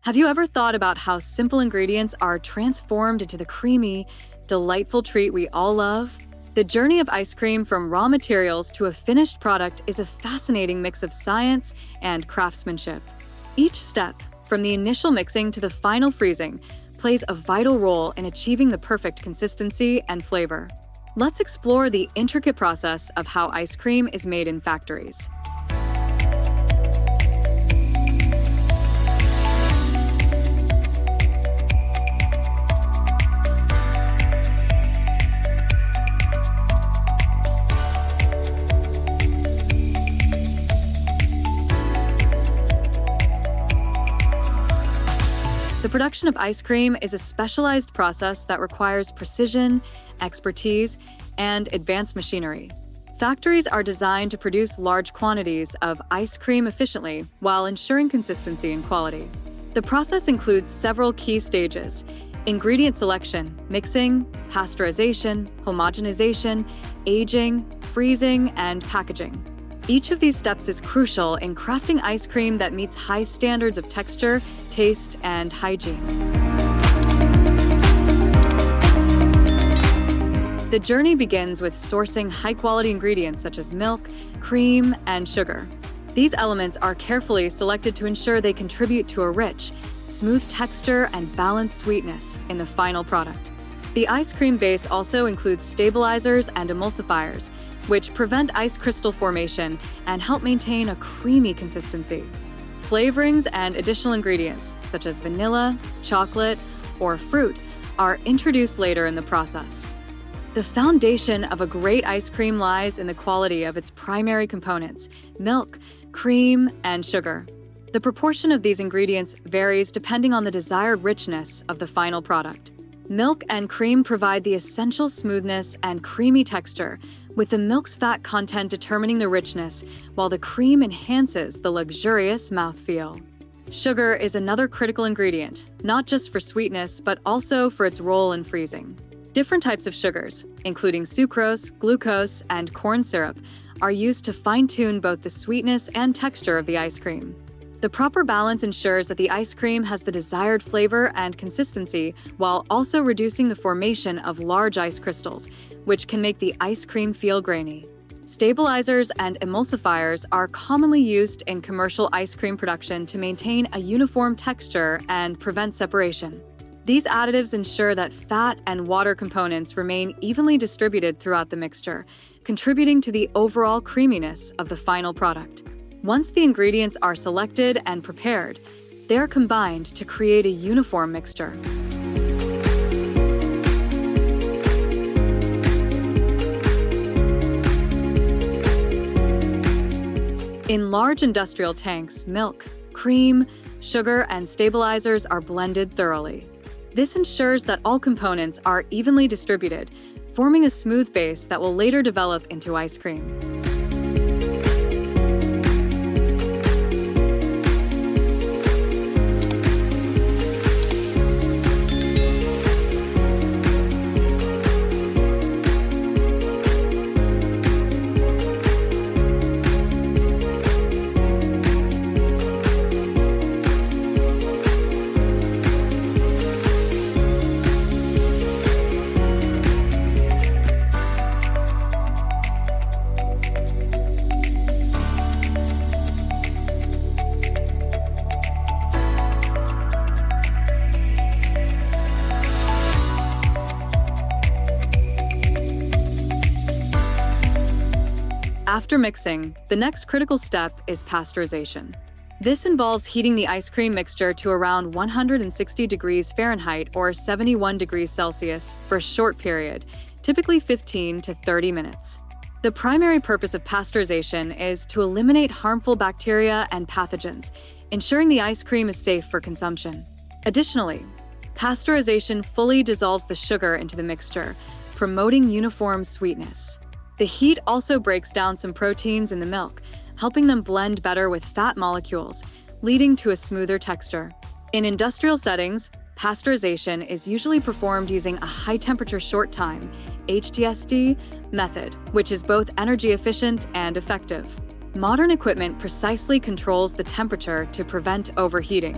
Have you ever thought about how simple ingredients are transformed into the creamy, delightful treat we all love? The journey of ice cream from raw materials to a finished product is a fascinating mix of science and craftsmanship. Each step, from the initial mixing to the final freezing, plays a vital role in achieving the perfect consistency and flavor. Let's explore the intricate process of how ice cream is made in factories. The production of ice cream is a specialized process that requires precision, expertise, and advanced machinery. Factories are designed to produce large quantities of ice cream efficiently while ensuring consistency and quality. The process includes several key stages: ingredient selection, mixing, pasteurization, homogenization, aging, freezing, and packaging. Each of these steps is crucial in crafting ice cream that meets high standards of texture, taste, and hygiene. The journey begins with sourcing high-quality ingredients such as milk, cream, and sugar. These elements are carefully selected to ensure they contribute to a rich, smooth texture and balanced sweetness in the final product. The ice cream base also includes stabilizers and emulsifiers, which prevent ice crystal formation and help maintain a creamy consistency. Flavorings and additional ingredients, such as vanilla, chocolate, or fruit, are introduced later in the process. The foundation of a great ice cream lies in the quality of its primary components: milk, cream, and sugar. The proportion of these ingredients varies depending on the desired richness of the final product. Milk and cream provide the essential smoothness and creamy texture, with the milk's fat content determining the richness, while the cream enhances the luxurious mouthfeel. Sugar is another critical ingredient, not just for sweetness, but also for its role in freezing. Different types of sugars, including sucrose, glucose, and corn syrup, are used to fine-tune both the sweetness and texture of the ice cream. The proper balance ensures that the ice cream has the desired flavor and consistency while also reducing the formation of large ice crystals, which can make the ice cream feel grainy. Stabilizers and emulsifiers are commonly used in commercial ice cream production to maintain a uniform texture and prevent separation. These additives ensure that fat and water components remain evenly distributed throughout the mixture, contributing to the overall creaminess of the final product. Once the ingredients are selected and prepared, they are combined to create a uniform mixture. In large industrial tanks, milk, cream, sugar, and stabilizers are blended thoroughly. This ensures that all components are evenly distributed, forming a smooth base that will later develop into ice cream. After mixing, the next critical step is pasteurization. This involves heating the ice cream mixture to around 160 degrees Fahrenheit or 71 degrees Celsius for a short period, typically 15 to 30 minutes. The primary purpose of pasteurization is to eliminate harmful bacteria and pathogens, ensuring the ice cream is safe for consumption. Additionally, pasteurization fully dissolves the sugar into the mixture, promoting uniform sweetness. The heat also breaks down some proteins in the milk, helping them blend better with fat molecules, leading to a smoother texture. In industrial settings, pasteurization is usually performed using a high-temperature short-time (HTST) method, which is both energy efficient and effective. Modern equipment precisely controls the temperature to prevent overheating.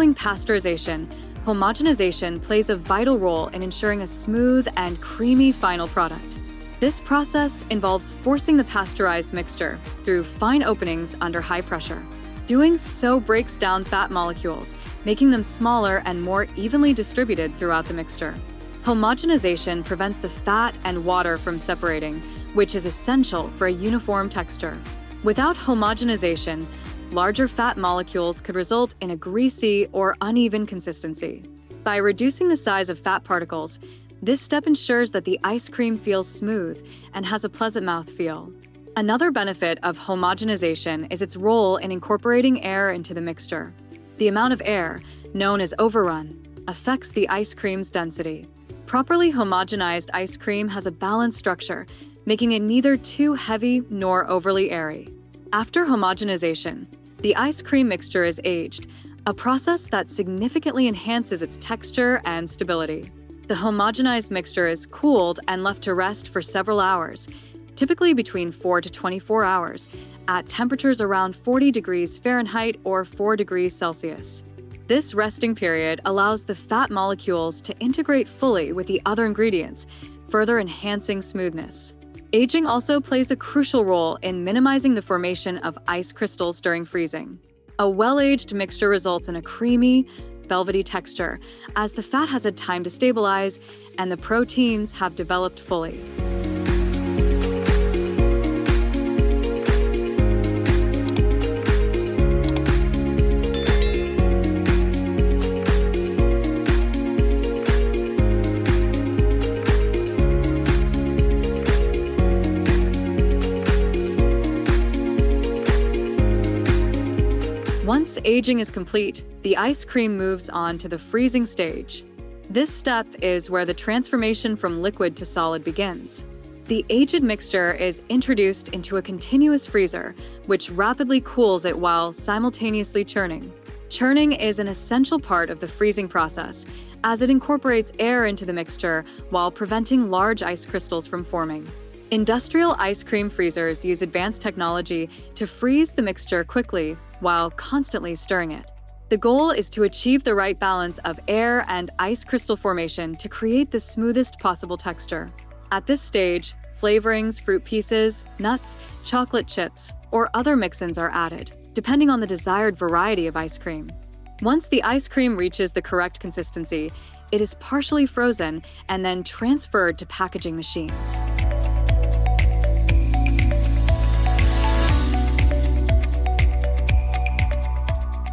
Following pasteurization, homogenization plays a vital role in ensuring a smooth and creamy final product. This process involves forcing the pasteurized mixture through fine openings under high pressure. Doing so breaks down fat molecules, making them smaller and more evenly distributed throughout the mixture. Homogenization prevents the fat and water from separating, which is essential for a uniform texture. Without homogenization, larger fat molecules could result in a greasy or uneven consistency. By reducing the size of fat particles, this step ensures that the ice cream feels smooth and has a pleasant mouthfeel. Another benefit of homogenization is its role in incorporating air into the mixture. The amount of air, known as overrun, affects the ice cream's density. Properly homogenized ice cream has a balanced structure, making it neither too heavy nor overly airy. After homogenization, the ice cream mixture is aged, a process that significantly enhances its texture and stability. The homogenized mixture is cooled and left to rest for several hours, typically between 4 to 24 hours, at temperatures around 40 degrees Fahrenheit or 4 degrees Celsius. This resting period allows the fat molecules to integrate fully with the other ingredients, further enhancing smoothness. Aging also plays a crucial role in minimizing the formation of ice crystals during freezing. A well-aged mixture results in a creamy, velvety texture, as the fat has had time to stabilize and the proteins have developed fully. Once aging is complete, the ice cream moves on to the freezing stage. This step is where the transformation from liquid to solid begins. The aged mixture is introduced into a continuous freezer, which rapidly cools it while simultaneously churning. Churning is an essential part of the freezing process, as it incorporates air into the mixture while preventing large ice crystals from forming. Industrial ice cream freezers use advanced technology to freeze the mixture quickly while constantly stirring it. The goal is to achieve the right balance of air and ice crystal formation to create the smoothest possible texture. At this stage, flavorings, fruit pieces, nuts, chocolate chips, or other mix-ins are added, depending on the desired variety of ice cream. Once the ice cream reaches the correct consistency, it is partially frozen and then transferred to packaging machines.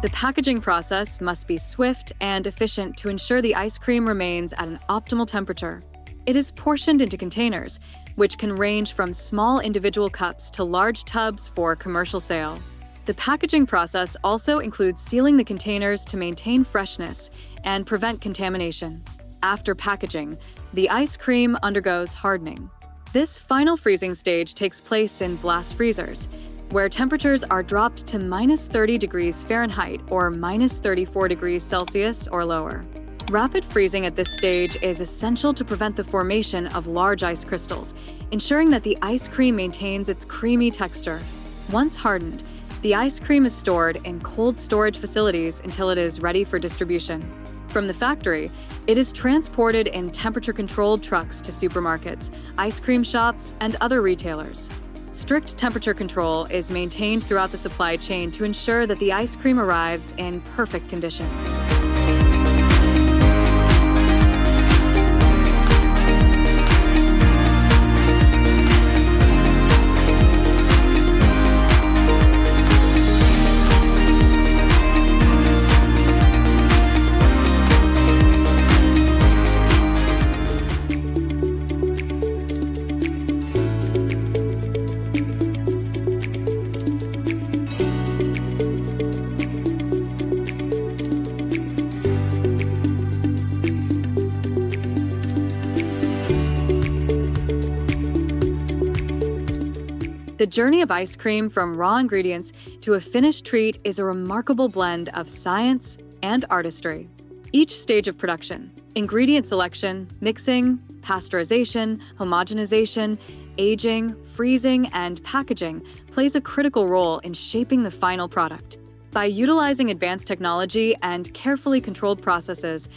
The packaging process must be swift and efficient to ensure the ice cream remains at an optimal temperature. It is portioned into containers, which can range from small individual cups to large tubs for commercial sale. The packaging process also includes sealing the containers to maintain freshness and prevent contamination. After packaging, the ice cream undergoes hardening. This final freezing stage takes place in blast freezers, where temperatures are dropped to -30 degrees Fahrenheit or -34 degrees Celsius or lower. Rapid freezing at this stage is essential to prevent the formation of large ice crystals, ensuring that the ice cream maintains its creamy texture. Once hardened, the ice cream is stored in cold storage facilities until it is ready for distribution. From the factory, it is transported in temperature-controlled trucks to supermarkets, ice cream shops, and other retailers. Strict temperature control is maintained throughout the supply chain to ensure that the ice cream arrives in perfect condition. The journey of ice cream from raw ingredients to a finished treat is a remarkable blend of science and artistry. Each stage of production, ingredient selection, mixing, pasteurization, homogenization, aging, freezing, and packaging plays a critical role in shaping the final product. By utilizing advanced technology and carefully controlled processes,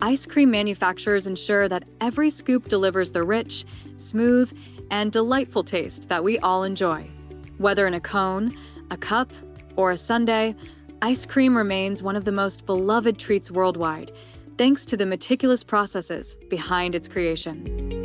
ice cream manufacturers ensure that every scoop delivers the rich, smooth, and delightful taste that we all enjoy. Whether in a cone, a cup, or a sundae, ice cream remains one of the most beloved treats worldwide, thanks to the meticulous processes behind its creation.